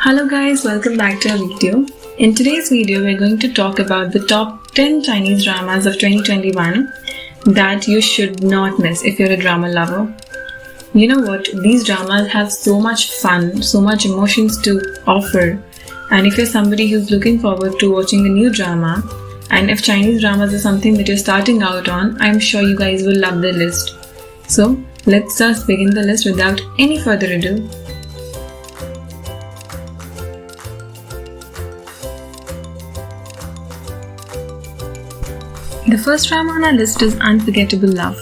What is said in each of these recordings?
Hello guys, welcome back to our video. In today's video, we're going to talk about the top 10 Chinese dramas of 2021 that you should not miss if you're a drama lover. You know what? These dramas have so much fun, so much emotions to offer. And if you're somebody who's looking forward to watching a new drama, and if Chinese dramas are something that you're starting out on, I'm sure you guys will love the list. So, let's just begin the list without any further ado. The first drama on our list is Unforgettable Love.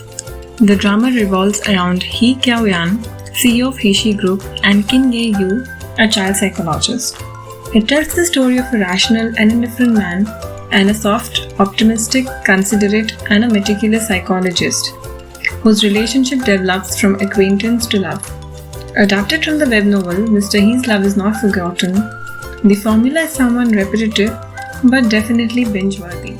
The drama revolves around He Qiaoyan, CEO of Heishi Group, and Qin Ye-yu, a child psychologist. It tells the story of a rational and indifferent man and a soft, optimistic, considerate, and a meticulous psychologist, whose relationship develops from acquaintance to love. Adapted from the web novel Mr. He's Love Is Not Forgotten, the formula is somewhat repetitive but definitely binge-worthy.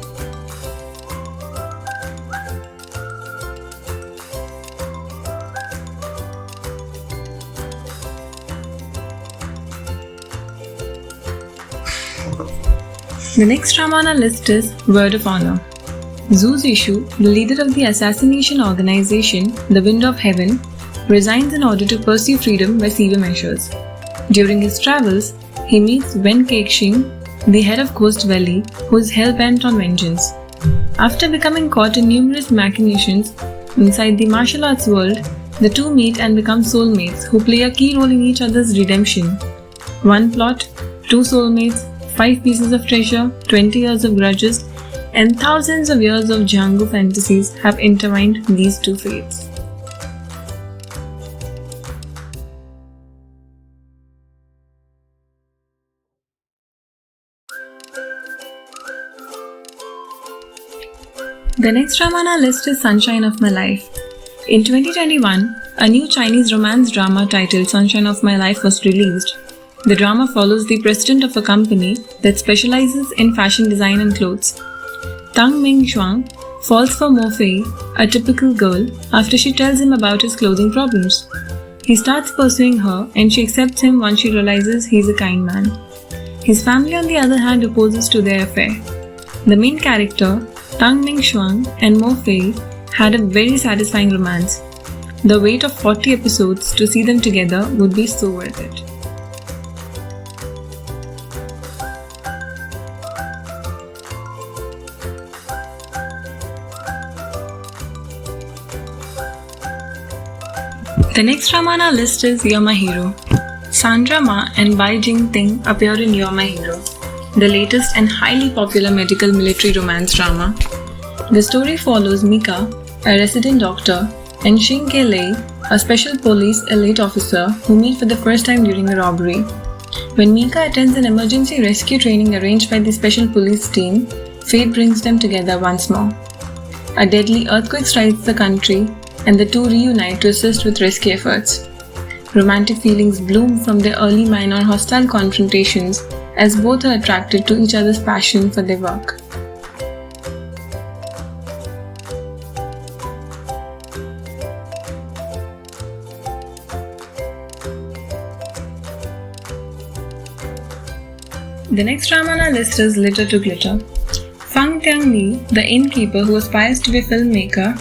The next drama on our list is Word of Honor. Zhu Zixu, the leader of the assassination organization The Wind of Heaven, resigns in order to pursue freedom by severe measures. During his travels, he meets Wen Kexing, the head of Ghost Valley, who is hell-bent on vengeance. After becoming caught in numerous machinations inside the martial arts world, the two meet and become soulmates who play a key role in each other's redemption. One plot, two soulmates, 5 pieces of treasure, 20 years of grudges, and thousands of years of Django fantasies have intertwined these two fates. The next drama on our list is Sunshine of My Life. In 2021, a new Chinese romance drama titled Sunshine of My Life was released. The drama follows the president of a company that specializes in fashion design and clothes. Tang Ming-xuan falls for Mo Fei, a typical girl, after she tells him about his clothing problems. He starts pursuing her and she accepts him once she realizes he's a kind man. His family, on the other hand, opposes to their affair. The main character, Tang Ming-xuan and Mo Fei, had a very satisfying romance. The wait of 40 episodes to see them together would be so worth it. The next drama on our list is You're My Hero. Sandra Ma and Bai Jing-ting appear in You're My Hero, the latest and highly popular medical military romance drama. The story follows Mika, a resident doctor, and Xing Ke-lei, a special police elite officer who meet for the first time during a robbery. When Mika attends an emergency rescue training arranged by the special police team, fate brings them together once more. A deadly earthquake strikes the country, and the two reunite to assist with rescue efforts. Romantic feelings bloom from their early minor hostile confrontations as both are attracted to each other's passion for their work. The next drama on our list is Litter to Glitter. Fang Tianli, the innkeeper who aspires to be a filmmaker,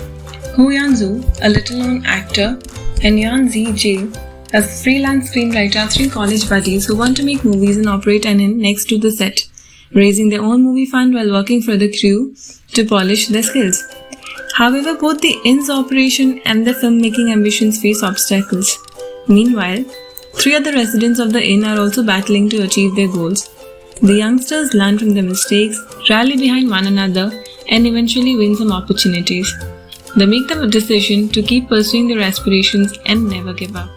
Hu Yanzu, a little-known actor, and Yan Zijie, a freelance screenwriter, are 3 college buddies who want to make movies and operate an inn next to the set, raising their own movie fund while working for the crew to polish their skills. However, both the inn's operation and their filmmaking ambitions face obstacles. Meanwhile, 3 other residents of the inn are also battling to achieve their goals. The youngsters learn from their mistakes, rally behind one another, and eventually win some opportunities. They make the decision to keep pursuing their aspirations and never give up.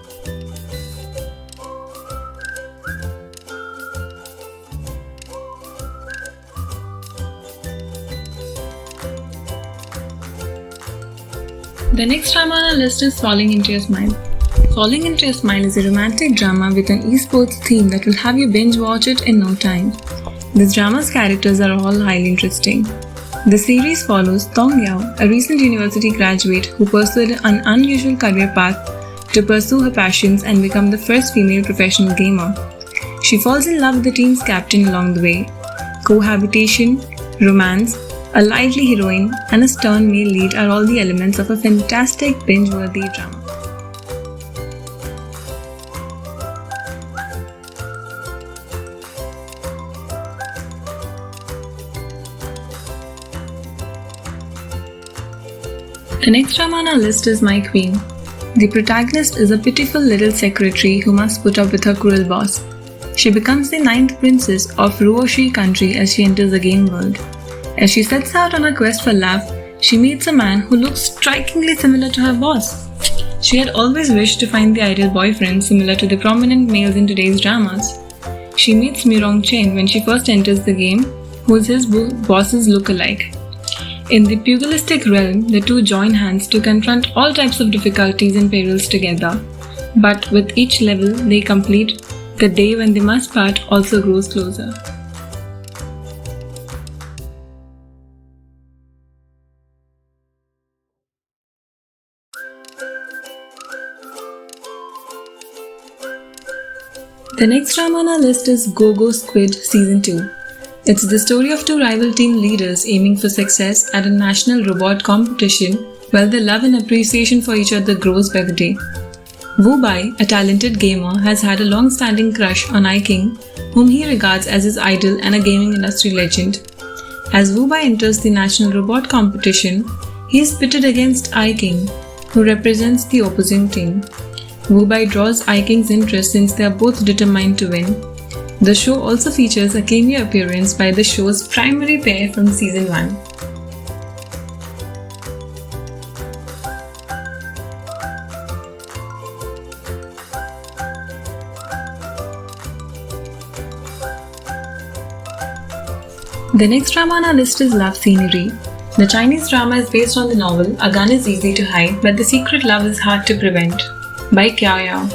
The next drama on our list is Falling Into Your Smile. Falling Into Your Smile is a romantic drama with an esports theme that will have you binge watch it in no time. This drama's characters are all highly interesting. The series follows Tong Yao, a recent university graduate who pursued an unusual career path to pursue her passions and become the first female professional gamer. She falls in love with the team's captain along the way. Cohabitation, romance, a lively heroine, and a stern male lead are all the elements of a fantastic binge-worthy drama. The next drama on our list is My Queen. The protagonist is a pitiful little secretary who must put up with her cruel boss. She becomes the 9th princess of Ruoshi country as she enters the game world. As she sets out on a quest for love, she meets a man who looks strikingly similar to her boss. She had always wished to find the ideal boyfriend similar to the prominent males in today's dramas. She meets Mirong Chen when she first enters the game, who is his boss's look-alike. In the pugilistic realm, the two join hands to confront all types of difficulties and perils together. But with each level they complete, the day when they must part also grows closer. The next drama on our list is Go-Go Squid Season 2. It's the story of two rival team leaders aiming for success at a national robot competition while their love and appreciation for each other grows by the day. Wu Bai, a talented gamer, has had a long-standing crush on I-King, whom he regards as his idol and a gaming industry legend. As Wu Bai enters the national robot competition, he is pitted against I-King, who represents the opposing team. Wu Bai draws I-King's interest since they are both determined to win. The show also features a cameo appearance by the show's primary pair from Season 1. The next drama on our list is Love Scenery. The Chinese drama is based on the novel A Gun is Easy to Hide, but the secret love is hard to prevent, by Kya Yao.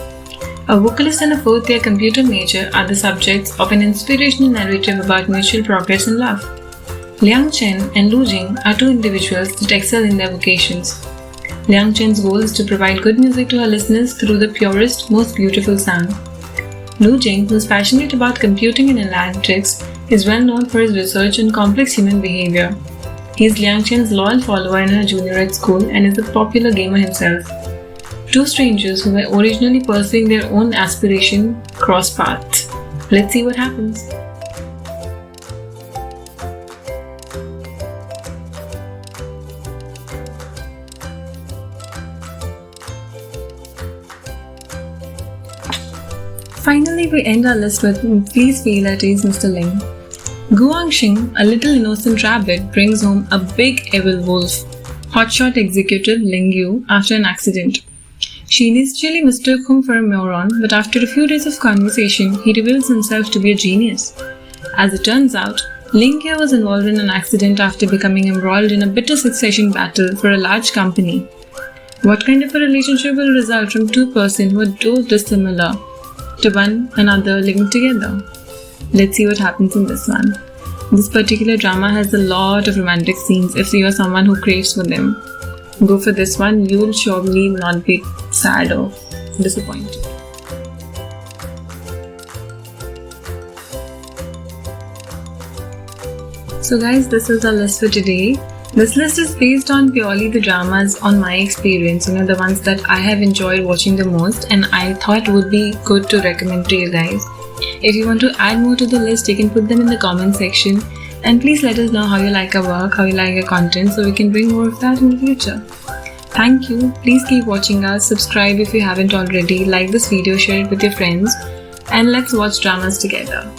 A vocalist and a fourth-year computer major are the subjects of an inspirational narrative about mutual progress in love. Liang Chen and Lu Jing are two individuals that excel in their vocations. Liang Chen's goal is to provide good music to her listeners through the purest, most beautiful sound. Lu Jing, who is passionate about computing and analytics, is well known for his research on complex human behavior. He is Liang Chen's loyal follower in her junior at school and is a popular gamer himself. Two strangers who were originally pursuing their own aspiration cross paths. Let's see what happens. Finally, we end our list with Please Feel at Ease, Mr. Ling. Guang Xing, a little innocent rabbit, brings home a big evil wolf, hotshot executive Ling Yu, after an accident. She initially mistook him for a moron, but after a few days of conversation, he reveals himself to be a genius. As it turns out, Ling Yu was involved in an accident after becoming embroiled in a bitter succession battle for a large company. What kind of a relationship will result from two persons who are so dissimilar to one another living together? Let's see what happens in this one. This particular drama has a lot of romantic scenes if you are someone who craves for them. Go for this one, you will surely not be sad or disappointed. So guys, this is our list for today. This list is based on purely the dramas on my experience, the ones that I have enjoyed watching the most and I thought would be good to recommend to you guys. If you want to add more to the list, you can put them in the comment section. And please let us know how you like our work, how you like our content, so we can bring more of that in the future. Thank you. Please keep watching us. Subscribe if you haven't already. Like this video, share it with your friends. And let's watch dramas together.